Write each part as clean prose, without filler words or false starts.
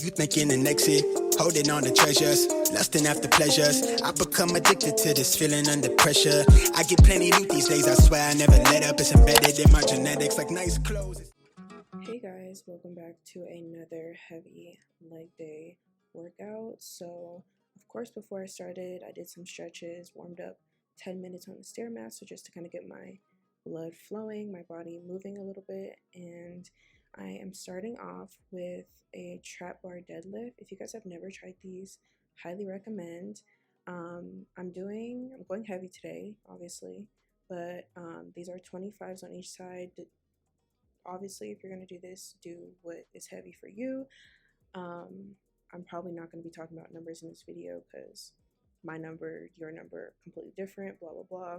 Youth making an exit, holding on to treasures, lusting after pleasures. I become addicted to this feeling under pressure. I get plenty loot these days, I swear I never let up. It's embedded in my genetics like nice clothes. Hey guys, welcome back to another heavy leg day workout. So, of course, before I started, I did some stretches, warmed up 10 minutes on the Stairmaster just to kind of get my blood flowing, my body moving a little bit, and I am starting off with a trap bar deadlift. If you guys have never tried these, highly recommend. I'm going heavy today, obviously, but these are 25s on each side. Obviously, if you're going to do this, do what is heavy for you. I'm probably not going to be talking about numbers in this video because my number, your number, completely different, blah, blah, blah.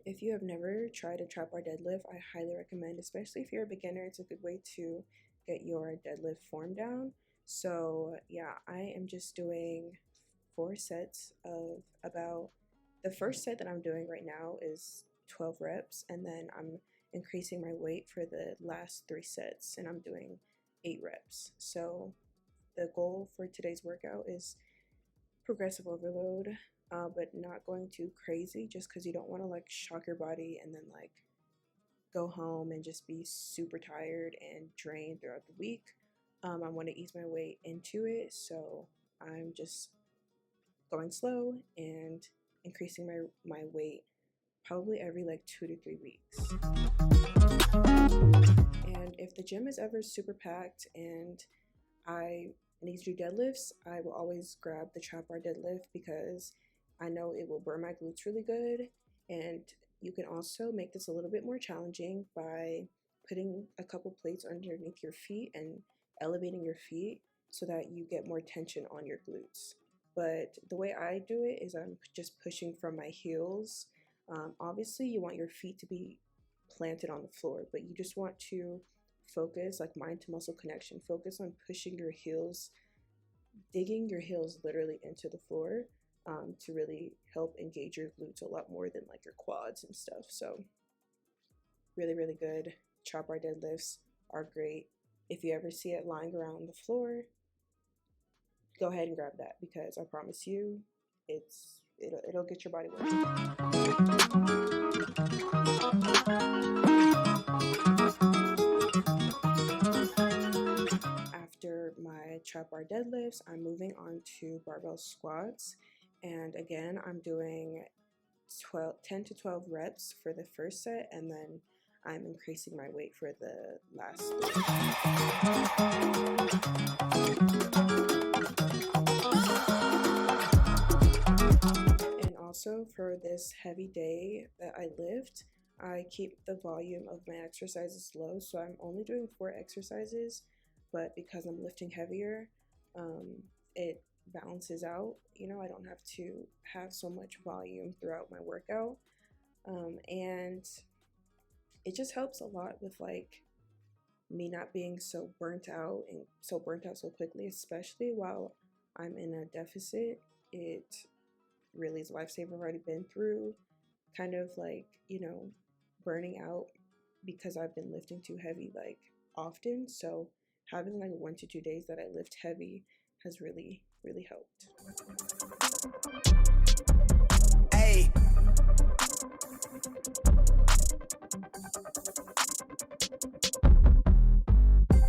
If you have never tried a trap bar deadlift, I highly recommend, especially if you're a beginner. It's a good way to get your deadlift form down. So yeah, I am just doing 4 sets of about, the first set that I'm doing right now is 12 reps, and then I'm increasing my weight for the last 3 sets, and I'm doing 8 reps. So the goal for today's workout is progressive overload, but not going too crazy, just because you don't want to like shock your body and then like go home and just be super tired and drained throughout the week. I want to ease my weight into it, so I'm just going slow and increasing my weight probably every like 2 to 3 weeks. And if the gym is ever super packed and I need to do deadlifts, I will always grab the trap bar deadlift because I know it will burn my glutes really good. And you can also make this a little bit more challenging by putting a couple plates underneath your feet and elevating your feet so that you get more tension on your glutes. But the way I do it is I'm just pushing from my heels. Obviously, you want your feet to be planted on the floor, but you just want to focus, like mind to muscle connection, focus on pushing your heels, digging your heels literally into the floor to really help engage your glutes a lot more than like your quads and stuff. So really, really good. Trap bar deadlifts are great. If you ever see it lying around the floor, go ahead and grab that because I promise you it'll get your body working. After my trap bar deadlifts, I'm moving on to barbell squats. And again, I'm doing 10 to 12 reps for the first set, and then I'm increasing my weight for the last 3. And also for this heavy day that I lift, I keep the volume of my exercises low, so I'm only doing 4 exercises, but because I'm lifting heavier, it balances out. You know, I don't have to have so much volume throughout my workout, and it just helps a lot with like me not being so burnt out so quickly, especially while I'm in a deficit. It really is a lifesaver. I've already been through kind of like, you know, burning out because I've been lifting too heavy like often. So having like 1 to 2 days that I lift heavy has really, really helped. Hey.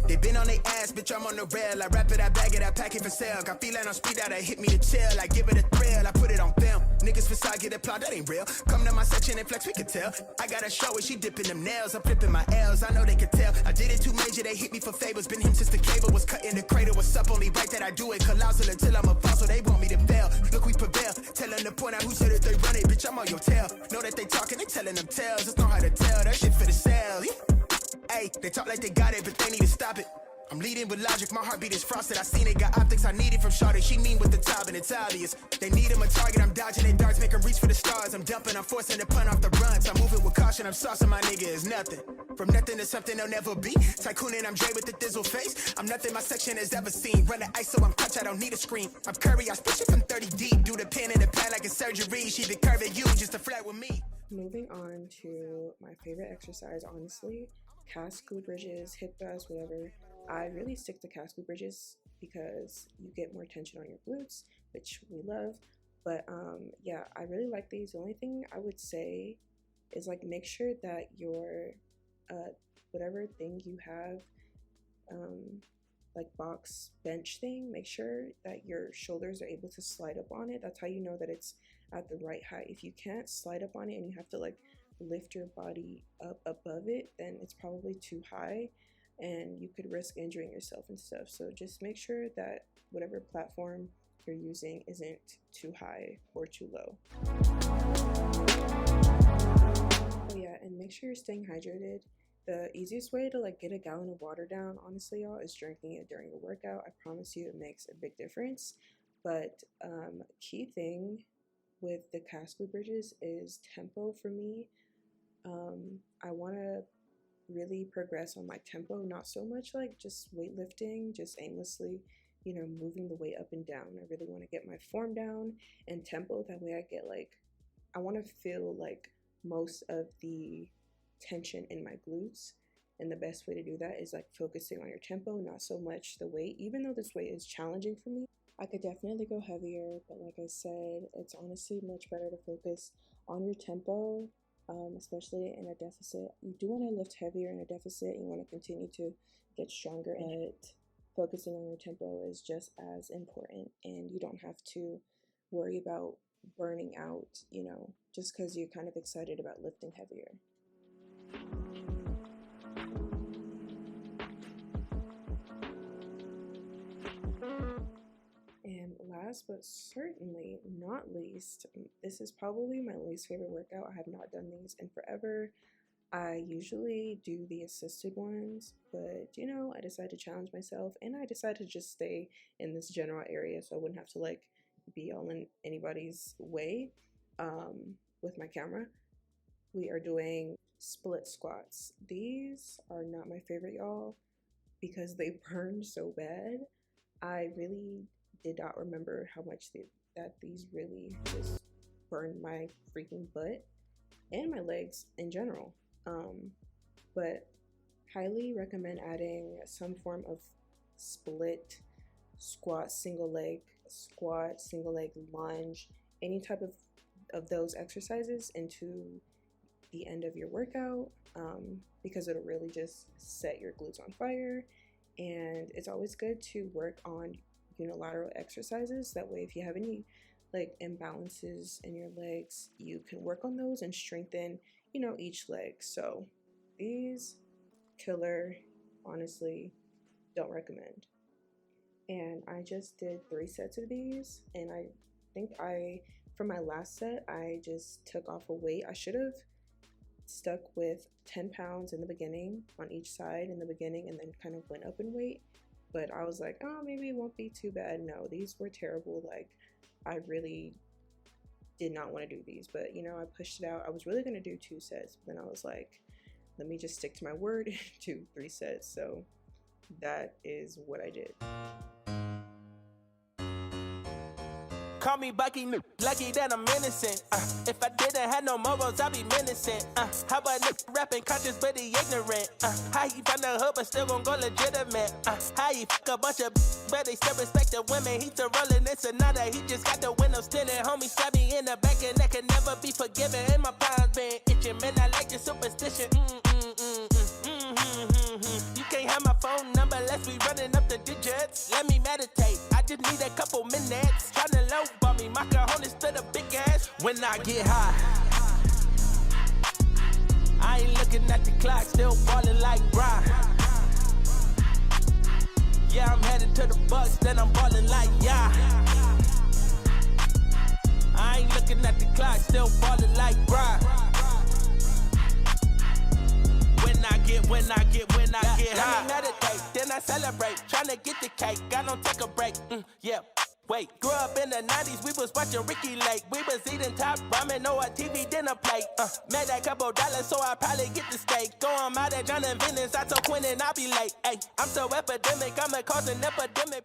They been on their ass, bitch, I'm on the rail. I wrap it, I bag it, I pack it for sale. Got feeling on speed out, I hit me to chill. I give it a thrill, I put it on film. Niggas facade, get applaud, that ain't real. Come to my section and flex, we can tell. I got a show where she dipping them nails. I'm flipping my L's, I know they can tell. I did it too major, they hit me for favors. Been him since the cable was cut in the cradle. What's up, only right that I do it. Colossal until I'm a fossil, they want me to fail. Look, we prevail. Tell them to point out who said it, they run it. Bitch, I'm on your tail. Know that they talking, they telling them tales. Just know how to tell, that shit for the sale. Hey, they talk like they got it, but they need to stop it. I'm leading with logic, my heartbeat is frosted. I seen it, got optics I needed from Shawty. She mean with the top and it's obvious. They need him a target, I'm dodging their darts, make them reach for the stars. I'm dumping, I'm forcing the pun off the runs. I'm moving with caution, I'm saucing my nigga is nothing. From nothing to something they'll never be. Tycooning, I'm Dre with the thizzle face. I'm nothing my section has ever seen. Run the ice so I'm clutch, I don't need a screen. I'm Curry, I push it from 30 deep. Do the pin in the pad like a surgery. She been curving you just to flirt with me. Moving on to my favorite exercise, honestly, Kas Glute Bridges, hip thrusts, whatever. I really stick to Kas Glute Bridges because you get more tension on your glutes, which we love. But yeah, I really like these. The only thing I would say is like make sure that your whatever thing you have, like box bench thing, make sure that your shoulders are able to slide up on it. That's how you know that it's at the right height. If you can't slide up on it and you have to like lift your body up above it, then it's probably too high and you could risk injuring yourself and stuff. So just make sure that whatever platform you're using isn't too high or too low. Oh yeah, and make sure you're staying hydrated. The easiest way to like get a gallon of water down, honestly, y'all, is drinking it during a workout. I promise you it makes a big difference. But key thing with the Kas Glute bridges is tempo for me. I want to really progress on my tempo, not so much like just weightlifting, just aimlessly, you know, moving the weight up and down. I really want to get my form down and tempo. That way I get like, I want to feel like most of the tension in my glutes. And the best way to do that is like focusing on your tempo, not so much the weight. Even though this weight is challenging for me, I could definitely go heavier, but like I said, it's honestly much better to focus on your tempo, especially in a deficit. You do want to lift heavier in a deficit. You want to continue to get stronger, but focusing on your tempo is just as important, and you don't have to worry about burning out, you know, just because you're kind of excited about lifting heavier. And last but certainly not least, this is probably my least favorite workout. I have not done these in forever. I usually do the assisted ones, but you know, I decided to challenge myself and I decided to just stay in this general area so I wouldn't have to like be all in anybody's way with my camera. We are doing split squats. These are not my favorite, y'all, because they burn so bad. I really did not remember how much that these really just burned my freaking butt and my legs in general. But highly recommend adding some form of split squat, single leg squat, single leg lunge, any type of those exercises into the end of your workout, because it'll really just set your glutes on fire. And it's always good to work on unilateral exercises. That way, if you have any like imbalances in your legs, you can work on those and strengthen, you know, each leg. So these, killer, honestly, don't recommend. And I just did 3 sets of these, and I think for my last set, I just took off a weight. I should have stuck with 10 pounds in the beginning on each side in the beginning and then kind of went up in weight. But I was like, oh, maybe it won't be too bad. No, these were terrible. Like, I really did not want to do these, but you know, I pushed it out. I was really going to do 2 sets, but then I was like, let me just stick to my word, do 3 sets. So that is what I did. Call me Bucky, lucky that I'm innocent. If I didn't have no morals, I'd be menacing. How about rapping conscious, but he ignorant? How he from the hood, but still gon' go legitimate? How he fuck a bunch of but they still respect the women? He to rollin' in Sonata, he just got the windows tinted. Homie stabbed me in the back and that can never be forgiven. And my palms been itching, man, I like the superstition. You can't have my phone number unless we running up the digits. Let me meditate, I just need a couple minutes. Tryna low ball me, my cojones to the big ass. When I get high, I ain't looking at the clock, still ballin' like Brian. Yeah, I'm headed to the Bucks, then I'm ballin' like yeah. I ain't looking at the clock, still ballin' like Brian. When I get high. Let me meditate, then I celebrate. Tryna get the cake, I don't take a break. Yeah, wait. Grew up in the 90s, we was watching Ricky Lake. We was eating top ramen or a TV dinner plate. Made a couple dollars, so I probably get the steak. Go on out at John and Venice, I told Quinn and I'll be late. Ay, I'm so epidemic, I'm a cause an epidemic.